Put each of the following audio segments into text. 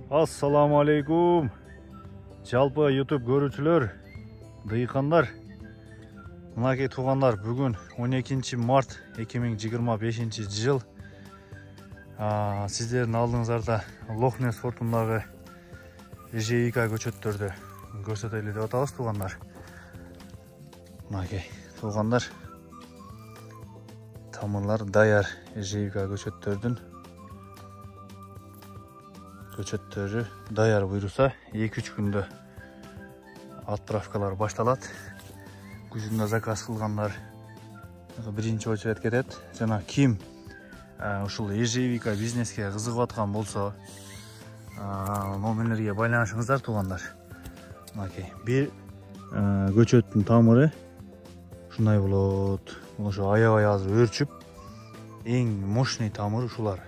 Assalamu alaikum. Жалпы YouTube көрүүчүлөр, дыйкандар. Мынакей туугандар, бүгүн 12 март 2025 жыл. Сиздердин алдыңыздарда Лохнес фортундагы ежевика көчөттөрдү көрсөтөлү деп атабыз туугандар. Мынакей туугандар, тамырлар даяр ежевика көчөттөрү даяр буйруса 2-3 күндө отправкалар башталат. Күзүндө заказ кылгандар биринчи очередь кетет. Жана ким ушул ежевика бизнеске кызыгып аткан болсо, номерлерге байланышыңыздар туугандар. Мынакей бир көчөттүн тамыры ушундай болот. Ошо аябай азыр өрчүп, эң мощный тамыр ушулар.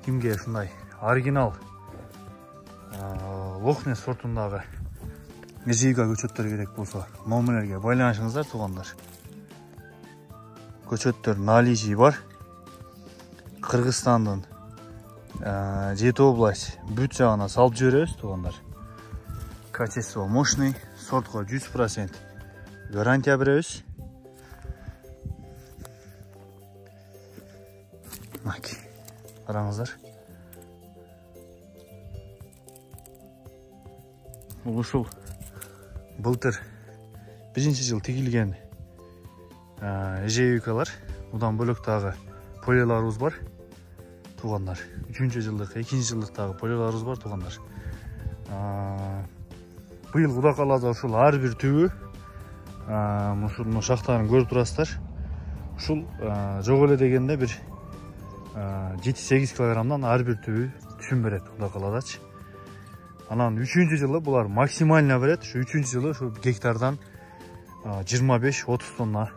Кимге ушундай оригинал Лохнес фортундагы ежевика көчөттөр керек болсо, номерлерге байланышыңыздар туугандар. Көчөттөр наличий бар. Кыргызстандын Жети область бүт жагына салып жиберебиз туугандар. Качество мощный, сортко 100% гарантия беребиз. Мынакей караңыздар. Ушул былтыр биринчи жыл тигилген ежевикалар, мындан бөлөк дагы полеларыбыз бар туугандар. 3-жылдык, 2-жылдыктагы полеларыбыз бар туугандар. Быйыл Кудай кааласа ушул ар бир түбү, ушунун шактарын көрүп турасыздар. Ушул жок эле дегенде бир 7-8 килограммдан ар бир түбү түшүм берет Кудай кааласачы. Анан 3-жылы жылы булар максимально берет. Ушу 3-жылы жылы ушу гектардан 25-30 тонна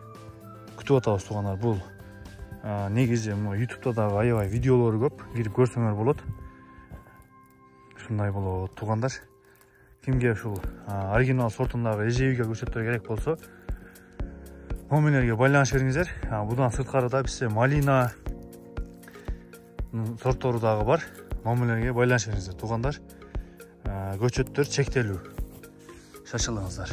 күтүп атабыз туугандар. Бул негизи YouTube'да дагы аябай видеолору көп, кирип көрсөңөр болот. Ушундай болот туугандар. Кимге ушул оригинал сортундагы ежевика көчөттөр керек болсо, номерлерге байланыш бериңиздер. Будан сырткары да бизде малина сорттору дагы бар. Номерлерге байланыш бериңиздер туугандар. Көчөттөр чектелүү. Шашылыңыздар.